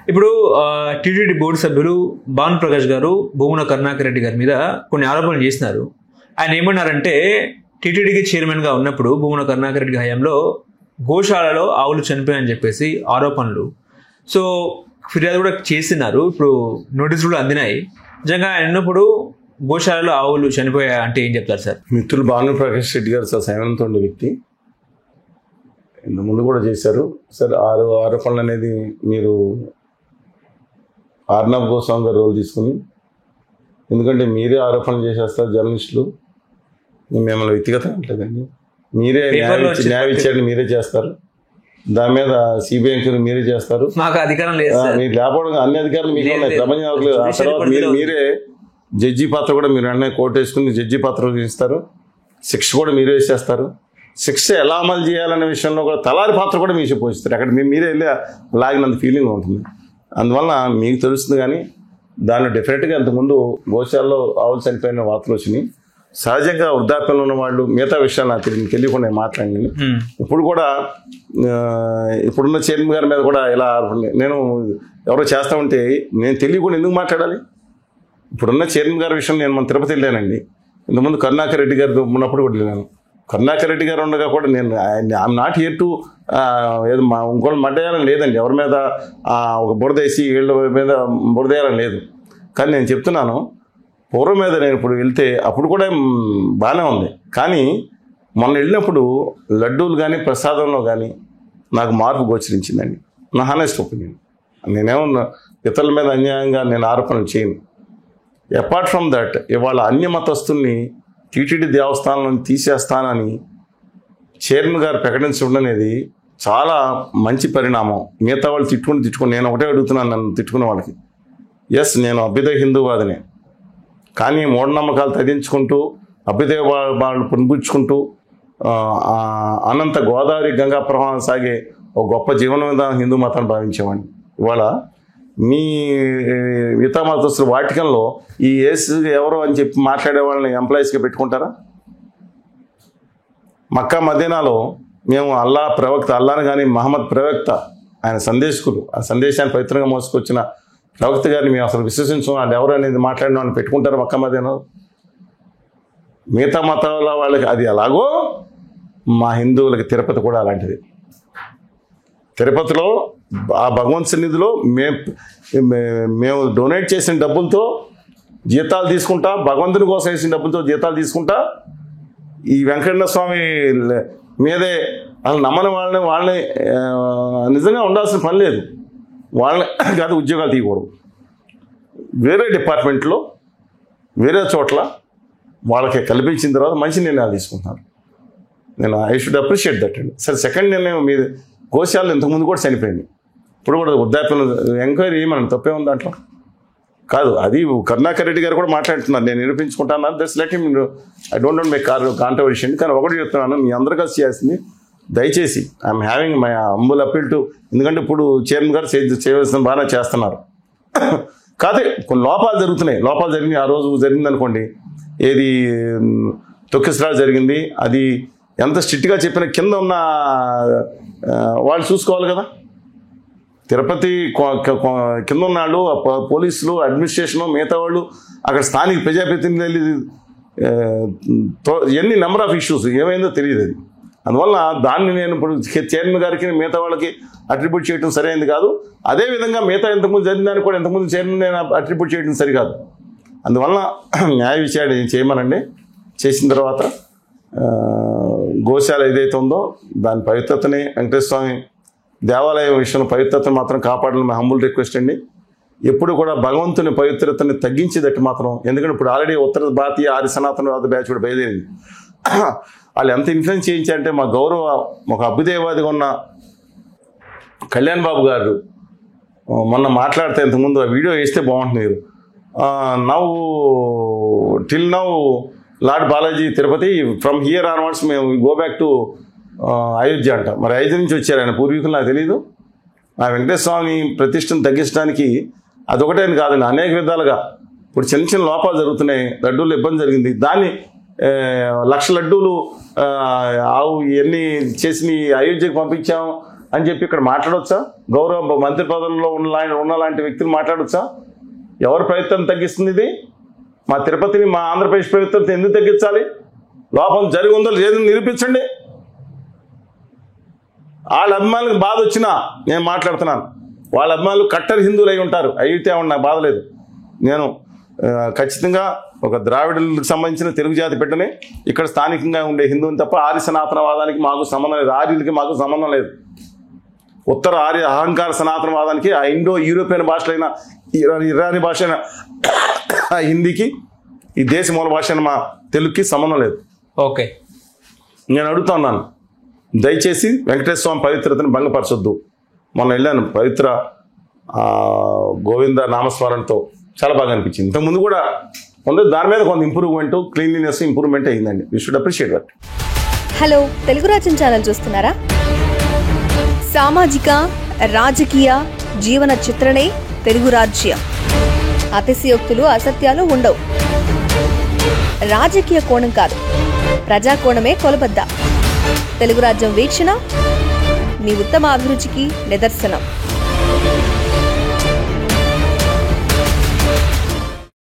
ఇప్పుడు TTD board సభ్యులు భాను ప్రకాష్ గారు భూమన కరుణాకర్ రెడ్డి గారి మీద కొన్ని ఆరోపణలు చేసినారు. ఆయన ఏమన్నారంటే టీటీడీకి చైర్మన్గా ఉన్నప్పుడు భూమన కరుణాకర్ రెడ్డి హయాంలో గోశాలలో ఆవులు చనిపోయాయని చెప్పేసి ఆరోపణలు. సో ఫిర్యాదు కూడా చేస్తున్నారు. ఇప్పుడు నోటీసులు కూడా అందినాయి. నిజంగా ఆయన ఉన్నప్పుడు గోశాలలో ఆవులు చనిపోయా అంటే ఏం చెప్తారు సార్? మిత్రులు భాను ప్రకాష్ రెడ్డి గారు సార్ సైమన్తో ఉండే వ్యక్తి, ఇంత ముందు కూడా చేశారు సార్. ఆరోపణలు అనేది మీరు ఆర్నబ్ గోస్వామి గారు రోల్ తీసుకుని, ఎందుకంటే మీరే ఆరోపణలు చేసేస్తారు జర్నలిస్టులు, మిమ్మల్ని వ్యక్తిగతం అంటలేదండి. మీరే న్యాయ విచారణ మీరే చేస్తారు, దాని మీద సిబిఐ ఎంక్వైరీ మీరే చేస్తారు. మాకు అధికారం లేదు, మీరు లేకపోవడం అన్ని అధికారులు మీకు ఉన్నాయి, ప్రపంచం లేదు. ఆ తర్వాత మీరే జడ్జి పాత్ర కూడా మీరు వెంటనే కోర్టు వేసుకుని జడ్జి పాత్ర ఇస్తారు, శిక్ష కూడా మీరే వేసేస్తారు. శిక్ష ఎలా అమలు చేయాలనే విషయంలో కూడా తలారి పాత్ర కూడా మీరు పోషిస్తారు. అక్కడ మీరే వెళ్ళి లాగినంత ఫీలింగ్ ఉంటుంది. అందువల్ల మీకు తెలుస్తుంది. కానీ దానిలో డెఫినెట్గా ఇంతకుముందు గోశాలలో ఆవులు చనిపోయిన వార్తలు వచ్చినాయి. సహజంగా వృద్ధాప్యంలో ఉన్న వాళ్ళు మిగతా విషయాలు నాకు తెలియకుండా మాట్లాడింది. ఇప్పుడు కూడా ఇప్పుడున్న చైర్మన్ గారి మీద కూడా ఇలా నేను ఎవరో చేస్తా ఉంటే నేను తెలియకుండా ఎందుకు మాట్లాడాలి? ఇప్పుడున్న చైర్మన్ గారి విషయం నేను మన తిరుపతి వెళ్ళానండి. ఇంతకుముందు కరుణాకర్ రెడ్డి గారు ఉన్నప్పుడు కూడా వెళ్ళాను. కరుణాకర్ రెడ్డి గారు ఉండగా కూడా నేను ఐఎమ్ నాట్ హియర్ టు ఏదో ఇంకోళ్ళు మడ్డేయాలని లేదండి, ఎవరి మీద ఒక బురదేసి వీళ్ళ మీద బురదేయాలని లేదు. కానీ నేను చెప్తున్నాను, పూర్వం మీద నేను ఇప్పుడు వెళ్తే అప్పుడు కూడా బాగానే ఉంది. కానీ మొన్న వెళ్ళినప్పుడు లడ్డూలు కానీ ప్రసాదంలో కానీ నాకు మార్పు గోచరించిందండి. నా హానెస్ట్ ఒపీనియన్. నేనేమో ఇతరుల మీద అన్యాయంగా నేను ఆరోపణలు చేయను. అపార్ట్ ఫ్రమ్ దట్, ఇవాళ అన్య మతస్థుల్ని టీటీడీ దేవస్థానం తీసేస్తానని చైర్మన్ గారు ప్రకటించడం అనేది చాలా మంచి పరిణామం. మిగతా వాళ్ళు తిట్టుకుని నేను ఒకటే అడుగుతున్నాను, నన్ను తిట్టుకునే వాళ్ళకి, ఎస్ నేను అభ్యుదయ హిందూవాదినే, కానీ మూఢనమ్మకాలు తగ్గించుకుంటూ అభ్యుదయ వాళ్ళు పునిపుచ్చుకుంటూ అనంత గోదావరి గంగా ప్రవాహం సాగే ఒక గొప్ప జీవన విధానం హిందూ మతాన్ని భావించేవాడిని. ఇవాళ మీ మిగతా మతస్థులు వాటికంలో ఈ ఏసు ఎవరో అని చెప్పి మాట్లాడే వాళ్ళని ఎంప్లాయీస్గా పెట్టుకుంటారా? మక్కా మదీనాలో మేము అల్లా ప్రవక్త, అల్లాని కానీ మహమ్మద్ ప్రవక్త, ఆయన సందేశకులు, ఆ సందేశాన్ని పవిత్రంగా మోసుకొచ్చిన ప్రవక్త గారిని మేము అసలు విశ్వసించం, వాళ్ళు ఎవరు అనేది మాట్లాడిన వాళ్ళని పెట్టుకుంటారు మక్కా మదీనాలో. మిగతా మతాల వాళ్ళకి అది ఎలాగో మా హిందువులకి తిరుపతి కూడా అలాంటిది. తిరుపతిలో ఆ భగవంత్ సన్నిధిలో మేము డొనేట్ చేసిన డబ్బులతో జీతాలు తీసుకుంటా, భగవంతుని కోసం వేసిన డబ్బులతో జీతాలు తీసుకుంటా, ఈ వెంకటేశ్వర స్వామి మీదే వాళ్ళు నమ్మని వాళ్ళని నిజంగా ఉండాల్సిన పని లేదు. వాళ్ళని కాదు ఉద్యోగాలు తీయకూడదు. వేరే డిపార్ట్మెంట్లో వేరే చోట్ల వాళ్ళకి కల్పించిన తర్వాత మంచి నిర్ణయాలు తీసుకుంటున్నారు. నేను ఐ షుడ్ అప్రిషియేట్ దట్ అండి. సరే, సెకండ్ నిర్ణయం మీద గోశాలలో ఇంతకుముందు కూడా చనిపోయింది, ఇప్పుడు కూడా వృద్ధాప్యం ఎంక్వైరీ ఏమన్నా తప్పే ఉంది దాంట్లో? కాదు, అది కరుణాకర్ రెడ్డి గారు కూడా మాట్లాడుతున్నారు, నేను నిరూపించుకుంటాను. That's let him, I don't want make controversial. కానీ ఒకటి చెప్తున్నాను, మీ అందరూ కలిసి చేయాల్సింది, దయచేసి I'm having my humble appeal to, ఎందుకంటే ఇప్పుడు చైర్మన్ గారు చేయవలసిన బాగా చేస్తున్నారు. కాదే కొన్ని లోపాలు జరుగుతున్నాయి. లోపాలు జరిగింది, ఆ రోజు జరిగింది అనుకోండి, ఏది తొక్కిసరా జరిగింది, అది ఎంత స్ట్రిక్ట్గా చెప్పినా కింద ఉన్న వాళ్ళు చూసుకోవాలి కదా. తిరుపతి కింద ఉన్న వాళ్ళు, పోలీసులు, అడ్మినిస్ట్రేషను, మిగతా వాళ్ళు, అక్కడ స్థానిక ప్రజాప్రతినిధులు, ఎన్ని నెంబర్ ఆఫ్ ఇష్యూస్ ఏమైందో తెలియదు. అది అందువల్ల దాన్ని నేను ఇప్పుడు చైర్మన్ గారికి మిగతా వాళ్ళకి అట్రిబ్యూట్ చేయడం సరైనది కాదు. అదేవిధంగా మిగతా ఇంతకుముందు జరిగిన దానికి కూడా ఇంతకుముందు చైర్మన్ నేను అట్రిబ్యూట్ చేయడం సరికాదు. అందువల్ల న్యాయ విచారణ చేయమనండి. చేసిన తర్వాత గోశాల ఏదైతే ఉందో దాని పవిత్రతని, వెంకటేశ్వర స్వామి దేవాలయం విషయంలో పవిత్రతను మాత్రం కాపాడాలని మా హంబుల్ రిక్వెస్ట్ అండి. ఎప్పుడు కూడా భగవంతుని పవిత్రతని తగ్గించేదట్టు మాత్రం, ఎందుకంటే ఇప్పుడు ఆల్రెడీ ఉత్తర భారతీయ ఆర్య సనాతనవాద బ్యాచ్ కూడా బయలుదేరింది. వాళ్ళు ఎంత ఇన్ఫ్లుయెన్స్ చేయించారంటే, మా గౌరవ ఒక అభ్యుదయవాదిగా ఉన్న కళ్యాణ్ బాబు గారు మొన్న మాట్లాడితే ఇంతకుముందు ఆ వీడియో వేస్తే బాగుంటుంది. మీరు till now lord Balaji Tirupati, from here onwards మేము గో బ్యాక్ టు అయోధ్య అంట. మరి అయోధ్య నుంచి వచ్చారు ఆయన పూర్వీకులు, నాకు తెలీదు. ఆ వెంకటేశ్వర స్వామి ప్రతిష్టను తగ్గించడానికి అదొకటే కాదండి, అనేక విధాలుగా ఇప్పుడు చిన్న చిన్న లోపాలు జరుగుతున్నాయి. లడ్డూలు ఇబ్బంది జరిగింది, దాన్ని 1,00,000 లడ్డూలు ఆవు ఇవన్నీ చేసి అయోధ్యకు పంపించాము, అని చెప్పి ఇక్కడ మాట్లాడవచ్చా? గౌరవ మంత్రి పదవుల్లో ఉన్న లాంటి వ్యక్తులు మాట్లాడవచ్చా? ఎవరి ప్రయత్నం తగ్గిస్తుంది ఇది? మా తిరుపతిని మా ఆంధ్రప్రదేశ్ ప్రభుత్వం ఎందుకు తగ్గించాలి? లోపం జరిగి ఉందో లేదని నిరూపించండి. వాళ్ళ అభిమానులకు బాధ వచ్చినా నేను మాట్లాడుతున్నాను. వాళ్ళ అభిమానులు కట్టర్ హిందువులు అయి ఉంటారు, అయితే నాకు బాధ లేదు. నేను ఖచ్చితంగా ఒక ద్రావిడులకు సంబంధించిన తెలుగు జాతి బిడ్డని, ఇక్కడ స్థానికంగా ఉండే హిందువుని తప్ప ఆర్య సనాతనవాదానికి మాకు సంబంధం లేదు, ఆర్యులకి మాకు సంబంధం లేదు. ఉత్తర ఆర్య అహంకార సనాతనవాదానికి ఆ ఇండో యూరోపియన్ భాషలైన ఇరానీ భాష అయిన హిందీకి ఈ దేశ మూల భాష అయిన మా తెలుగుకి సంబంధం లేదు. ఓకే, నేను అడుగుతా ఉన్నాను, దయచేసి వెంకటేశ్వర స్వామి పవిత్రతను భంగపరచొద్దు. మొన్న వెళ్ళాను, పవిత్ర గోవింద నామస్మరణతో చాలా బాగా అనిపించింది. ఇంతకుముందు కూడా ఉంది, దాని మీద కొంత ఇంప్రూవ్మెంట్, క్లీన్లీనెస్ ఇంప్రూవ్మెంట్ అయ్యిందండి. You should appreciate that. Hello, Telugu రాజ్యం ఛానల్ చూస్తున్నారా? సామాజిక రాజకీయ జీవన చిత్రణే తెలుగు రాజ్యం. అతిశయోక్తులు అసత్యాలు ఉండవు. రాజకీయ కోణం కాదు, ప్రజా కోణమే కొలబద్ద. తెలుగు రాజ్యం వీక్షణ మీ ఉత్తమ అభిరుచికి నిదర్శనం.